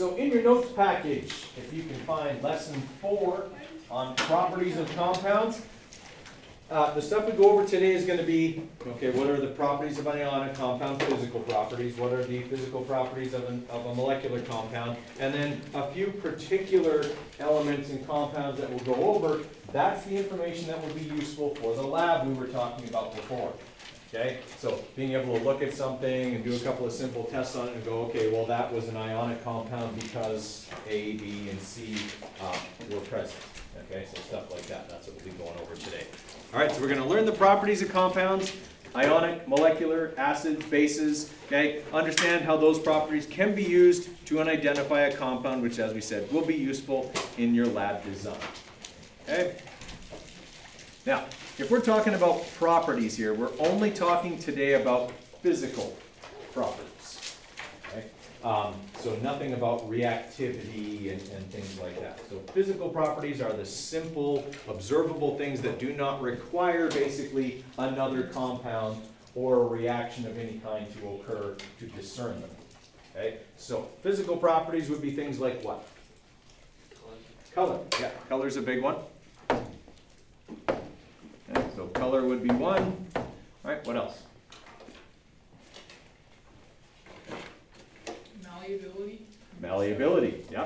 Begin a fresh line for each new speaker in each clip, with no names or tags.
So in your notes package, if you can find lesson 4 on properties of compounds, the stuff we go over today is going to be, okay, what are the properties of an ionic compound, physical properties, what are the physical properties of a molecular compound, and then a few particular elements and compounds that we'll go over. That's the information that will be useful for the lab we were talking about before. Okay, so being able to look at something and do a couple of simple tests on it and go, okay, well that was an ionic compound because A, B, and C were present. Okay, so stuff like that, that's what we'll be going over today. All right, so we're going to learn the properties of compounds, ionic, molecular, acids, bases, okay? Understand how those properties can be used to identify a compound, which as we said, will be useful in your lab design. Okay? Now, if we're talking about properties here, we're only talking today about physical properties. Okay? So nothing about reactivity and things like that. So physical properties are the simple, observable things that do not require basically another compound or a reaction of any kind to occur to discern them. Okay? So physical properties would be things like what? Color. Yeah, color's a big one. Okay, so color would be one. All right, what else?
Malleability.
Malleability, yeah.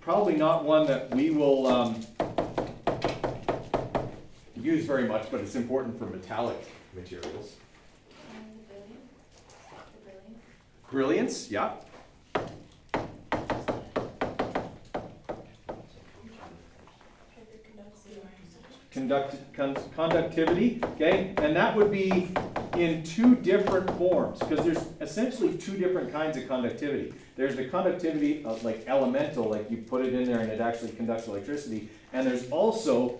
Probably not one that we will use very much, but it's important for metallic materials. Brilliance, yeah. Conductivity, okay, and that would be in two different forms, because there's essentially two different kinds of conductivity. There's the conductivity of like elemental, like you put it in there and it actually conducts electricity, and there's also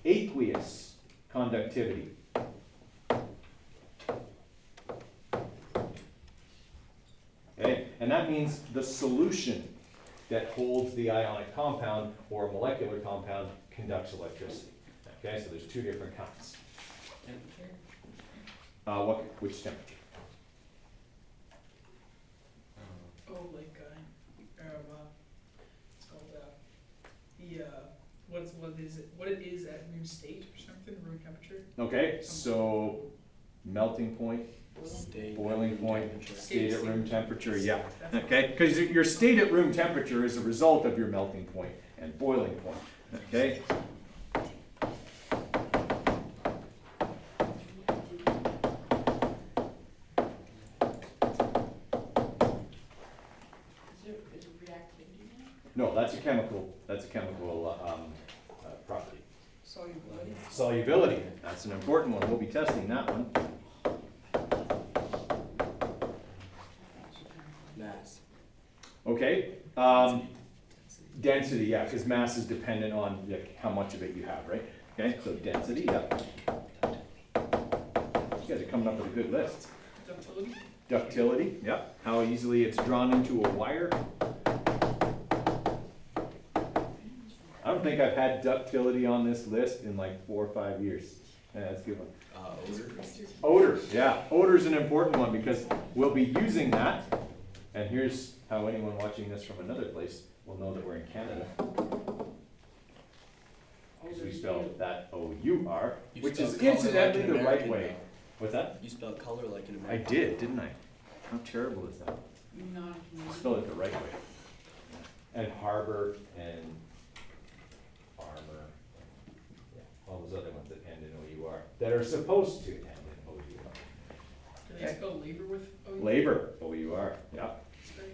aqueous conductivity. Okay, and that means the solution that holds the ionic compound or molecular compound conducts electricity. Okay, so there's two different kinds.
Temperature?
Which temperature?
Oh, like it's called what it is at room state or something, room temperature.
Okay, so melting point, boiling point, state at room temperature, yeah. Okay, because your state at room temperature is a result of your melting point and boiling point. Okay. No, that's a chemical property.
Solubility.
Solubility, that's an important one. We'll be testing that one.
Mass.
Okay. Density, yeah, because mass is dependent on like, how much of it you have, right? Okay, so density, yeah. You guys are coming up with a good list.
Ductility.
Ductility, yeah. How easily it's drawn into a wire. I don't think I've had ductility on this list in like 4 or 5 years. Yeah, that's a good one.
Odor.
Odors, yeah. Odor's an important one because we'll be using that. And here's how anyone watching this from another place will know that we're in Canada. Because we spell that O-U-R, which is incidentally the right way. What's that?
You spelled color like an
I
American.
did, didn't I? How terrible is that?
Not.
I spelled it the right way. And harbor and armor, yeah, all those other ones that end in O-U-R, that are supposed to end in O-U-R.
Do they spell labor with O?
Labor, O-U-R, yeah.
Sorry.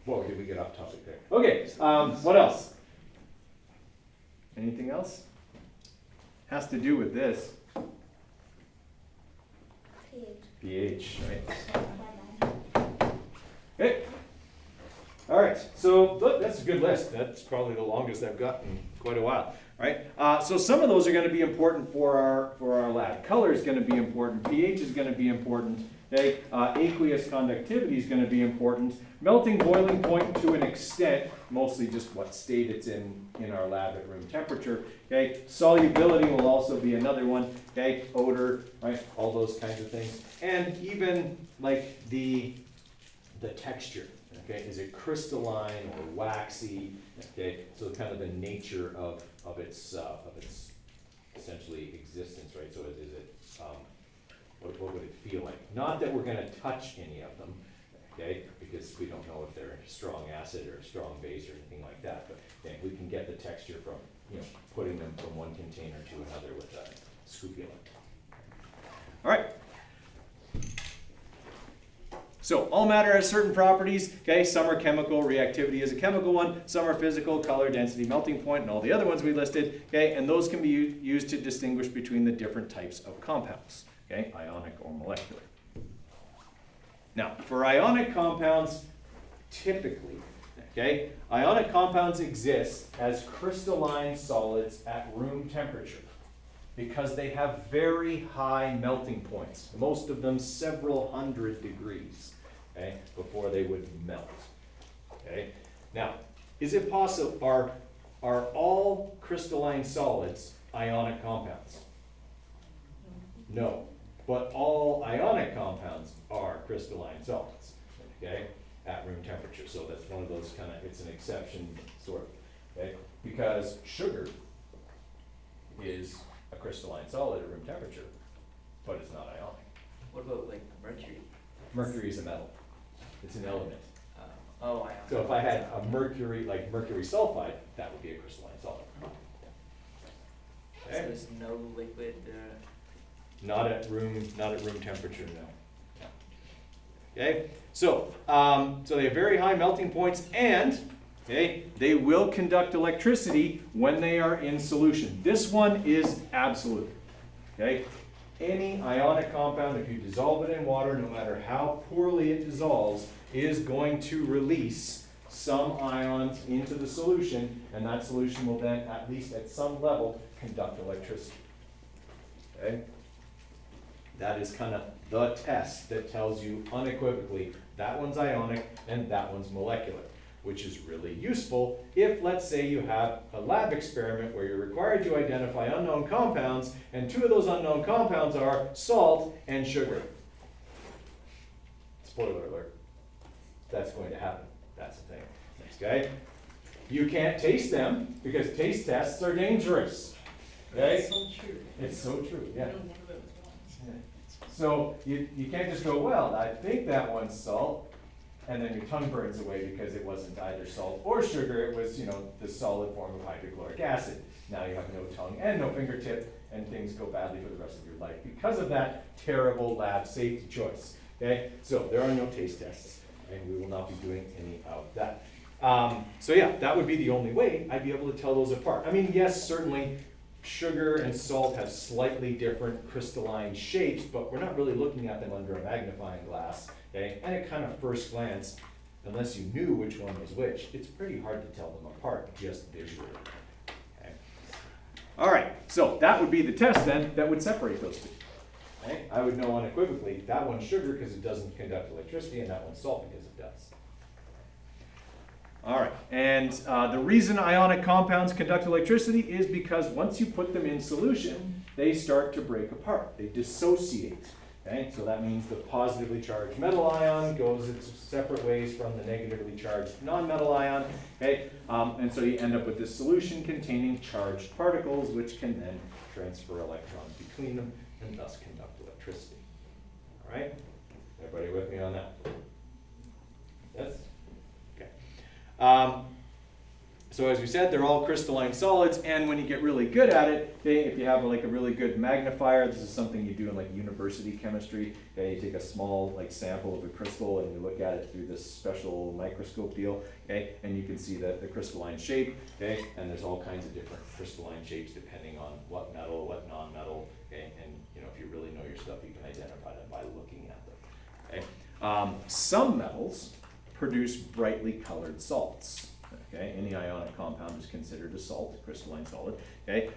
Whoa, did we get off topic there? Okay, what else? Anything else? Has to do with this. pH, right? Okay. All right, so look, that's a good list. That's probably the longest I've got in quite a while, right? So some of those are going to be important for our lab. Color is going to be important. pH is going to be important. Okay, aqueous conductivity is going to be important. Melting, boiling point to an extent, mostly just what state it's in our lab at room temperature. Okay, solubility will also be another one. Okay, odor, right? All those kinds of things, and even like the texture. Okay, is it crystalline or waxy? Okay, so kind of the nature of its essentially existence, right? So is it, what would it feel like? Not that we're gonna touch any of them, okay, because we don't know if they're a strong acid or a strong base or anything like that, but okay, we can get the texture from, putting them from one container to another with a scoopula. All right. So all matter has certain properties, okay? Some are chemical, reactivity is a chemical one, some are physical, color, density, melting point, and all the other ones we listed, okay? And those can be used to distinguish between the different types of compounds, okay? Ionic or molecular. Now, for ionic compounds, typically, okay, ionic compounds exist as crystalline solids at room temperature because they have very high melting points, most of them several hundred degrees, okay, before they would melt, okay? Now, is it possible, are all crystalline solids ionic compounds? No, but all ionic compounds are crystalline solids, okay, at room temperature. So that's one of those kind of, it's an exception sort of, okay? Because sugar is a crystalline solid at room temperature, but it's not ionic.
What about like mercury?
Mercury is a metal. It's an element.
Oh, I.
So if I had a mercury, like mercury sulfide, that would be a crystalline solid.
So there's no liquid.
Not at room temperature, no. Okay, so so they have very high melting points, and okay, they will conduct electricity when they are in solution. This one is absolute. Okay, any ionic compound, if you dissolve it in water, no matter how poorly it dissolves, is going to release some ions into the solution, and that solution will then, at least at some level, conduct electricity. Okay? That is kind of the test that tells you unequivocally that one's ionic and that one's molecular, which is really useful if, let's say, you have a lab experiment where you're required to identify unknown compounds, and two of those unknown compounds are salt and sugar. Spoiler alert. That's going to happen. That's the thing. Okay? You can't taste them because taste tests are dangerous. Okay?
It's so true.
It's so true, yeah.
You know, one of them is wrong.
So you can't just go, well, I think that one's salt, and then your tongue burns away because it wasn't either salt or sugar, it was, the solid form of hydrochloric acid. Now you have no tongue and no fingertip, and things go badly for the rest of your life because of that terrible lab safety choice. Okay? So there are no taste tests, and we will not be doing any of that. So yeah, that would be the only way I'd be able to tell those apart. I mean, yes, certainly sugar and salt have slightly different crystalline shapes, but we're not really looking at them under a magnifying glass, okay? And at kind of first glance, unless you knew which one was which, it's pretty hard to tell them apart just visually. Okay? All right, so that would be the test then that would separate those two. Okay? I would know unequivocally that one's sugar because it doesn't conduct electricity, and that one's salt because it does. All right, and the reason ionic compounds conduct electricity is because once you put them in solution, they start to break apart. They dissociate. Okay, so that means the positively charged metal ion goes its separate ways from the negatively charged non-metal ion. Okay, and so you end up with this solution containing charged particles, which can then transfer electrons between them and thus conduct electricity. All right, everybody with me on that? Yes? So as we said, they're all crystalline solids, and when you get really good at it, okay, if you have like a really good magnifier, this is something you do in like university chemistry, okay, you take a small like sample of a crystal and you look at it through this special microscope deal, okay, and you can see the crystalline shape, okay, and there's all kinds of different crystalline shapes depending on what metal, what non-metal, okay, and if you really know your stuff, you can identify them by looking at them, okay. Some metals produce brightly colored salts. Okay, any ionic compound is considered a salt, a crystalline solid. Okay,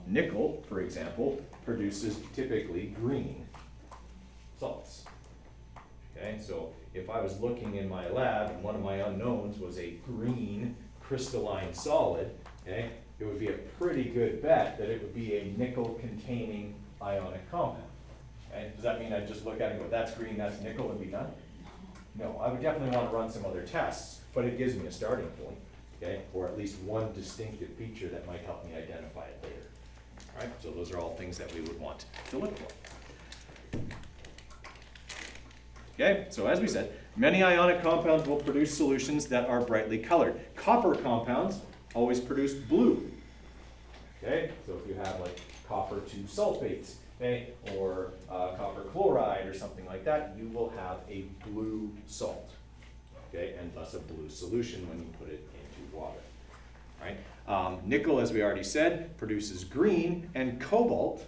nickel, for example, produces typically green salts. Okay, so if I was looking in my lab and one of my unknowns was a green crystalline solid, okay, it would be a pretty good bet that it would be a nickel-containing ionic compound. Okay, does that mean I'd just look at it and go, that's green, that's nickel, and be done? No, I would definitely want to run some other tests, but it gives me a starting point, okay? Or at least one distinctive feature that might help me identify it later. All right, so those are all things that we would want to look for. Okay, so as we said, many ionic compounds will produce solutions that are brightly colored. Copper compounds always produce blue. Okay, so if you have like copper 2 sulfates, okay, or copper chloride or something like that, you will have a blue salt, okay, and thus a blue solution when you put it into water. Right? Nickel, as we already said, produces green, and cobalt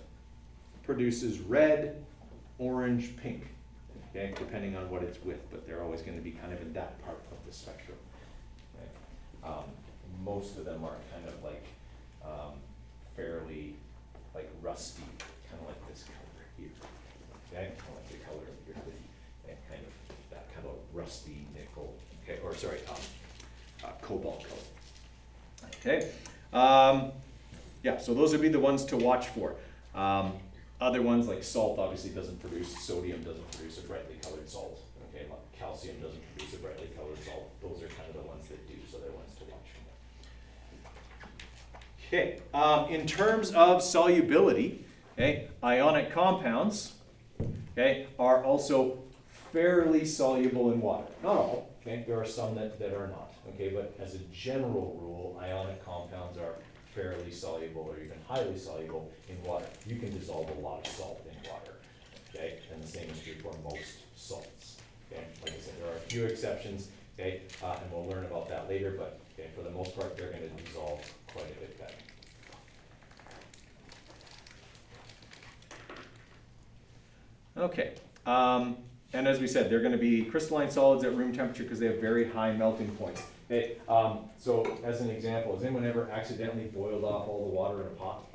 produces red, orange, pink, okay, depending on what it's with, but they're always going to be kind of in that part of the spectrum. Okay? Most of them are kind of like fairly like rusty, kind of like this color here, okay, kind of like the color of your hoodie, and kind of that kind of rusty nickel, okay, or sorry, cobalt color. Okay, yeah, so those would be the ones to watch for. Other ones like salt obviously doesn't produce, sodium doesn't produce a brightly colored salt, okay, like calcium doesn't produce a brightly colored salt. Those are kind of the ones that do, so they're ones to watch for. Okay, in terms of solubility, okay, ionic compounds, okay, are also fairly soluble in water. Not all, okay, there are some that are not, okay, but as a general rule, ionic compounds are fairly soluble or even highly soluble in water. You can dissolve a lot of salt in water, okay, and the same is true for most salts, okay. Like I said, there are a few exceptions, okay, and we'll learn about that later, but okay, for the most part, they're going to dissolve quite a bit better. Okay, and as we said, they're going to be crystalline solids at room temperature because they have very high melting points. Okay, so as an example, has anyone ever accidentally boiled off all the water in a pot?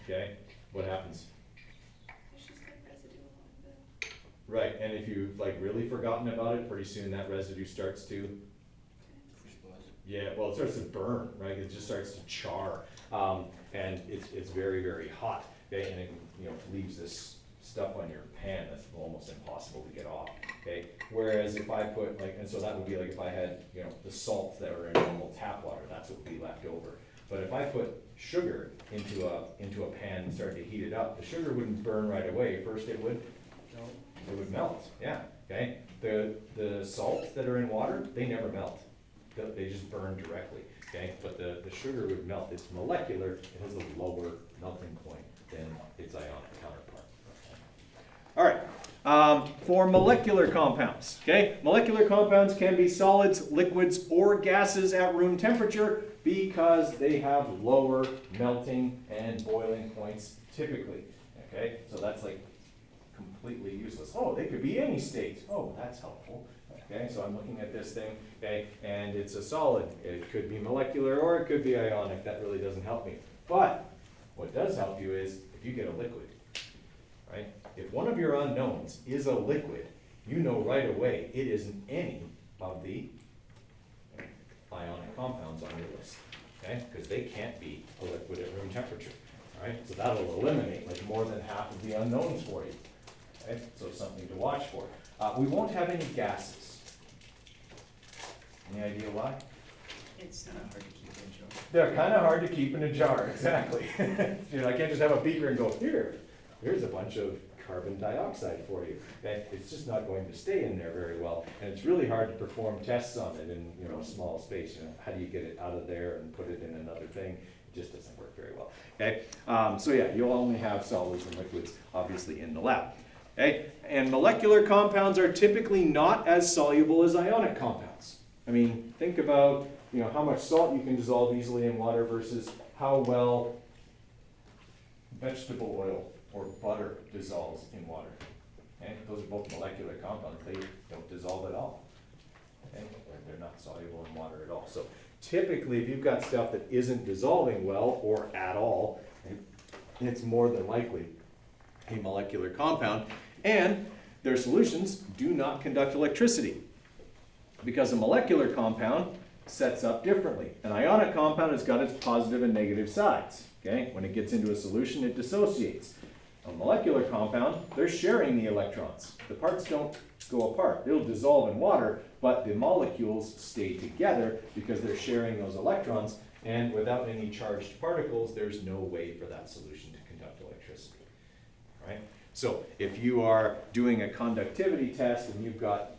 Okay, what happens?
There's just like residue along the.
Right, and if you've like really forgotten about it, pretty soon that residue starts to, yeah, well, it starts to burn, right? It just starts to char, and it's very, very hot, okay, and it leaves this stuff on your pan that's almost impossible to get off, okay? Whereas if I put and so that would be like if I had, the salts that are in normal tap water, that's what would be left over. But if I put sugar into a pan and started to heat it up, the sugar wouldn't burn right away. First it would melt, yeah, okay? The salts that are in water, they never melt. They just burn directly, okay? But the sugar would melt. It's molecular, it has a lower melting point than its ionic counterpart. All right, for molecular compounds, okay? Molecular compounds can be solids, liquids, or gases at room temperature because they have lower melting and boiling points typically, okay? So that's like completely useless. Oh, they could be any state. Oh, that's helpful. Okay, so I'm looking at this thing, okay, and it's a solid. It could be molecular or it could be ionic. That really doesn't help me. But what does help you is if you get a liquid, right? If one of your unknowns is a liquid, you know right away it isn't any of the ionic compounds on your list, okay? Because they can't be a liquid at room temperature, all right? So that'll eliminate like more than half of the unknowns for you, okay? So something to watch for. We won't have any gases. Any idea why?
It's not hard to keep in jar.
They're kind of hard to keep in a jar, exactly. I can't just have a beaker and go, here's a bunch of carbon dioxide for you. It's just not going to stay in there very well. And it's really hard to perform tests on it in a small space. How do you get it out of there and put it in another thing? It just doesn't work very well. Okay, so yeah, you'll only have solids and liquids obviously in the lab. Okay, and molecular compounds are typically not as soluble as ionic compounds. I mean, think about how much salt you can dissolve easily in water versus how well vegetable oil or butter dissolves in water. Okay? Those are both molecular compounds. They don't dissolve at all. Okay? They're not soluble in water at all. So typically, if you've got stuff that isn't dissolving well or at all, it's more than likely a molecular compound, and their solutions do not conduct electricity because a molecular compound sets up differently. An ionic compound has got its positive and negative sides. Okay? When it gets into a solution, it dissociates. A molecular compound, they're sharing the electrons. The parts don't go apart. They'll dissolve in water, but the molecules stay together because they're sharing those electrons, and without any charged particles, there's no way for that solution to conduct electricity, right? So if you are doing a conductivity test and you've got,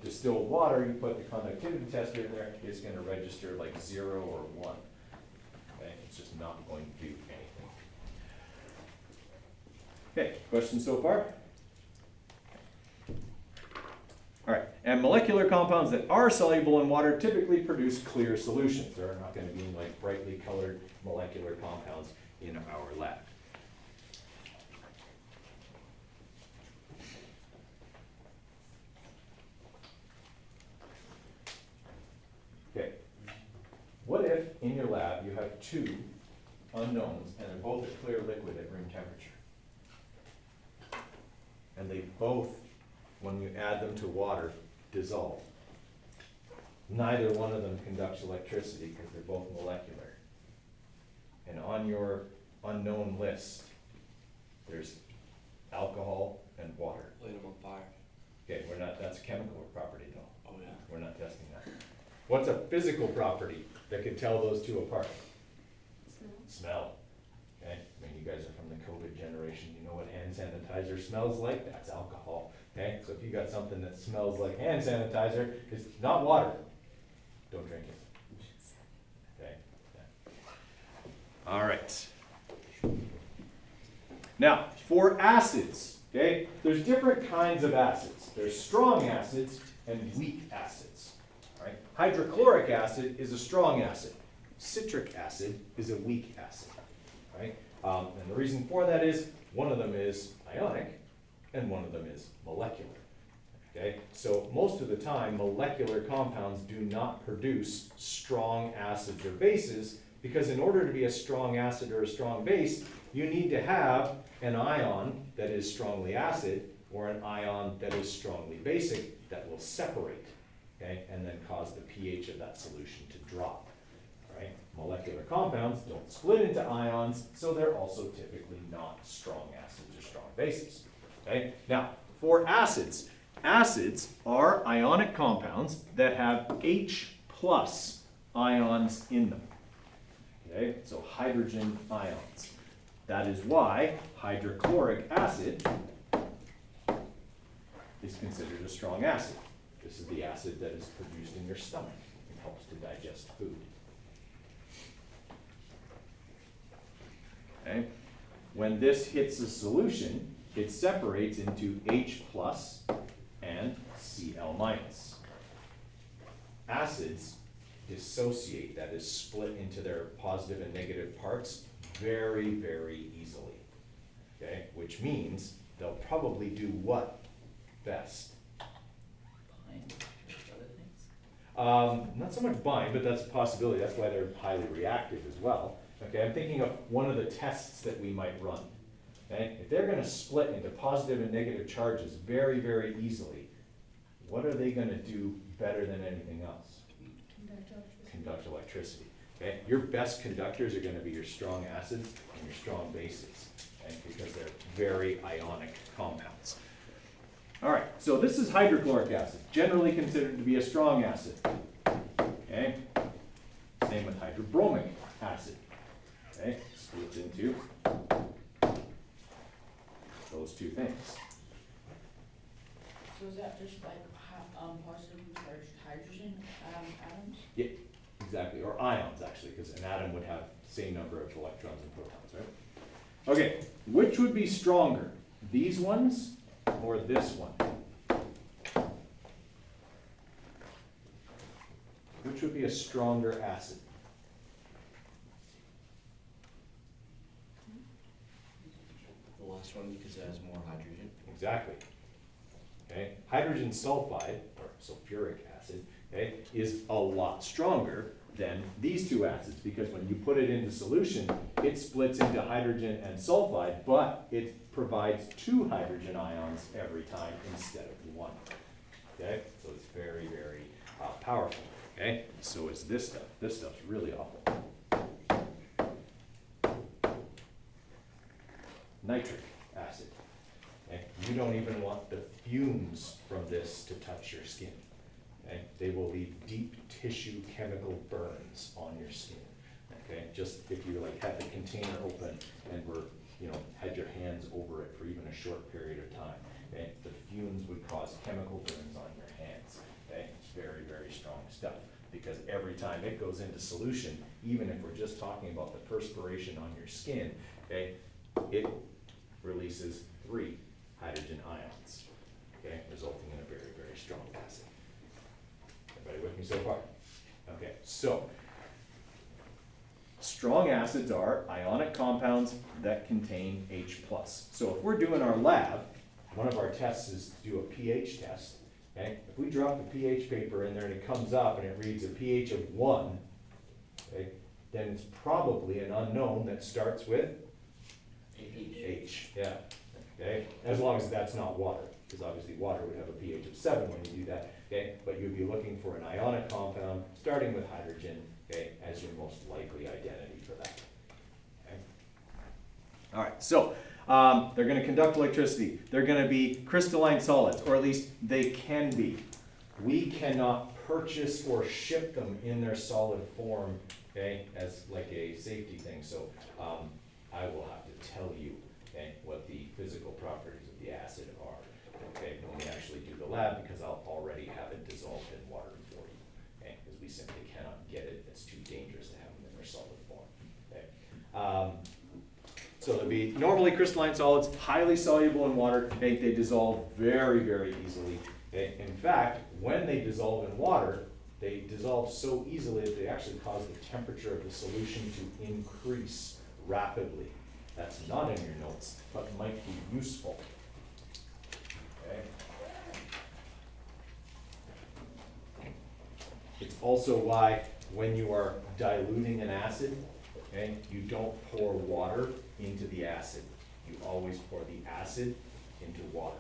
distilled water, you put the conductivity tester in there, it's gonna register like 0 or 1. Okay, it's just not going to do anything. Okay, questions so far? All right, and molecular compounds that are soluble in water typically produce clear solutions. There are not going to be like brightly colored molecular compounds in our lab. Okay, what if in your lab you have two unknowns and they're both a clear liquid at room temperature? And they both, when you add them to water, dissolve. Neither one of them conducts electricity because they're both molecular. And on your unknown list, there's alcohol and water.
Light them on fire.
Okay, that's a chemical property though.
Oh, yeah.
We're not testing that. What's a physical property that can tell those two apart? Smell. Okay, I mean, you guys are from the COVID generation, you know what hand sanitizer smells like? That's alcohol. Okay, so if you got something that smells like hand sanitizer, it's not water. Don't drink it. Okay. Yeah. All right. Now, for acids, okay, there's different kinds of acids. There's strong acids and weak acids. All right. Hydrochloric acid is a strong acid. Citric acid is a weak acid. Right? And the reason for that is one of them is ionic and one of them is molecular. Okay? So most of the time, molecular compounds do not produce strong acids or bases because in order to be a strong acid or a strong base, you need to have an ion that is strongly acid or an ion that is strongly basic that will separate, okay, and then cause the pH of that solution to drop. Right? Molecular compounds don't split into ions, so they're also typically not strong acids or strong bases. Okay? Now, for acids, acids are ionic compounds that have H plus ions in them. Okay? So hydrogen ions. That is why hydrochloric acid is considered a strong acid. This is the acid that is produced in your stomach and helps to digest food. Okay. When this hits a solution, it separates into H plus and Cl minus. Acids dissociate, that is split into their positive and negative parts very, very easily. Okay, which means they'll probably do what best?
Bind with other things?
Not so much bind, but that's a possibility. That's why they're highly reactive as well. Okay, I'm thinking of one of the tests that we might run. Okay, if they're going to split into positive and negative charges very, very easily, what are they going to do better than anything else? Conduct electricity. Okay, your best conductors are going to be your strong acids and your strong bases, okay, because they're very ionic compounds. All right, so this is hydrochloric acid, generally considered to be a strong acid. Okay, same with hydrobromic acid. Okay, splits into those two things.
So is that just like positively charged hydrogen atoms?
Yeah, exactly, or ions actually, because an atom would have the same number of electrons and protons, right? Okay, which would be stronger, these ones or this one? Which would be a stronger acid?
The last one because it has more hydrogen.
Exactly. Okay, hydrogen sulfide, or sulfuric acid, okay, is a lot stronger than these two acids because when you put it into solution, it splits into hydrogen and sulfide, but it provides 2 hydrogen ions every time instead of 1. Okay, so it's very, very powerful. Okay, so is this stuff. This stuff's really awful. Nitric acid. don't even want the fumes from this to touch your skin. Okay? They will leave deep tissue chemical burns on your skin. Okay, just if you like had the container open and were, had your hands over it for even a short period of time, okay, the fumes would cause chemical burns on your hands. Okay, it's very, very strong stuff because every time it goes into solution, even if we're just talking about the perspiration on your skin, okay, it releases 3 hydrogen ions, okay, resulting in a very, very strong acid. Everybody with me so far? Okay, so strong acids are ionic compounds that contain H+. So if we're doing our lab, one of our tests is to do a pH test. Okay? If we drop the pH paper in there and it comes up and it reads a pH of 1, okay, then it's probably an unknown that starts with H. Yeah. Okay? As long as that's not water, because obviously water would have a pH of 7 when you do that. Okay? But you'd be looking for an ionic compound starting with hydrogen, okay, as your most likely identity for that. Okay? All right, so they're going to conduct electricity. They're going to be crystalline solids, or at least they can be. We cannot purchase or ship them in their solid form, okay, as like a safety thing. So I will have to tell you, okay, what the physical properties of the acid are, okay, when we actually do the lab, because I'll already have it dissolved in water for you, okay, because we simply cannot get it. It's too dangerous to have them in their solid form, okay. So they'll be normally crystalline solids, highly soluble in water. Okay, they dissolve very, very easily. Okay. In fact, when they dissolve in water, they dissolve so easily that they actually cause the temperature of the solution to increase rapidly. That's not in your notes, but might be useful. Okay. It's also why when you are diluting an acid, okay, you don't pour water into the acid. You always pour the acid into water.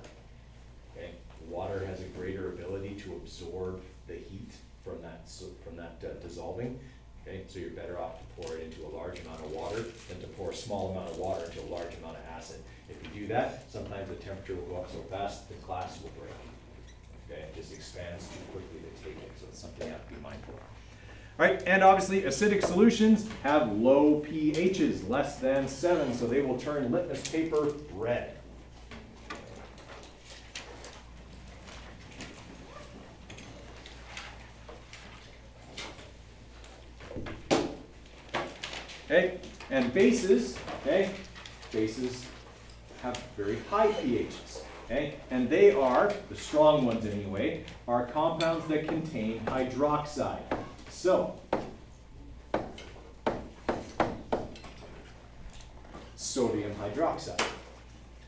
Okay? Water has a greater ability to absorb the heat from that dissolving. Okay? So you're better off to pour it into a large amount of water than to pour a small amount of water into a large amount of acid. If you do that, sometimes the temperature will go up so fast the glass will break. Okay? It just expands too quickly to take it, so it's something you have to be mindful of. All right, and obviously acidic solutions have low pHs, less than 7, so they will turn litmus paper red. Okay, and bases, okay, bases have very high pHs, okay, and they are, the strong ones anyway, are compounds that contain hydroxide. So, sodium hydroxide,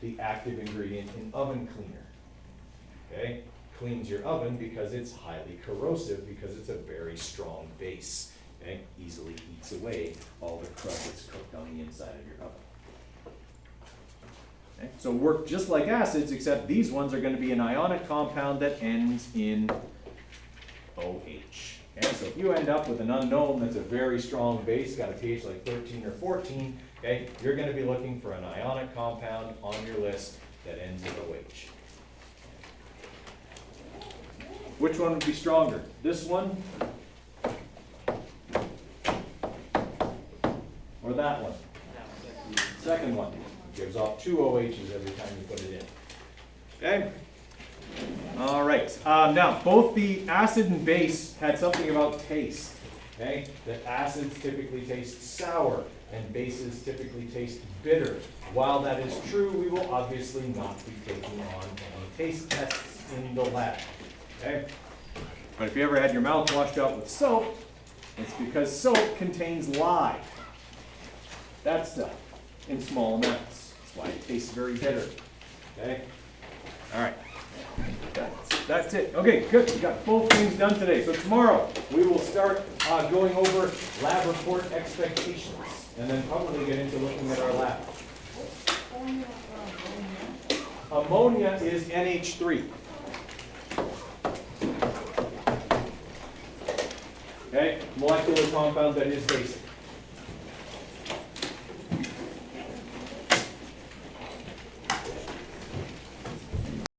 the active ingredient in oven cleaner. Okay, cleans your oven because it's highly corrosive because it's a very strong base. Okay, easily eats away all the crud that's cooked on the inside of your oven. Okay, so work just like acids, except these ones are going to be an ionic compound that ends in OH. Okay, so if you end up with an unknown that's a very strong base, got a pH like 13 or 14, okay, you're going to be looking for an ionic compound on your list that ends in OH. Which one would be stronger? This one or that one? Second one. Gives off 2 OHs every time you put it in. Okay? All right. Now, both the acid and base had something about taste. Okay? That acids typically taste sour and bases typically taste bitter. While that is true, we will obviously not be taking on any taste tests in the lab. Okay? But if you ever had your mouth washed out with soap, it's because soap contains lye. That stuff in small amounts. That's why it tastes very bitter. Okay? All right. That's it. Okay, good. We got both things done today. So tomorrow we will start going over lab report expectations, and then probably get into looking at our lab. Ammonia is NH3. Okay, molecular compound that is basic.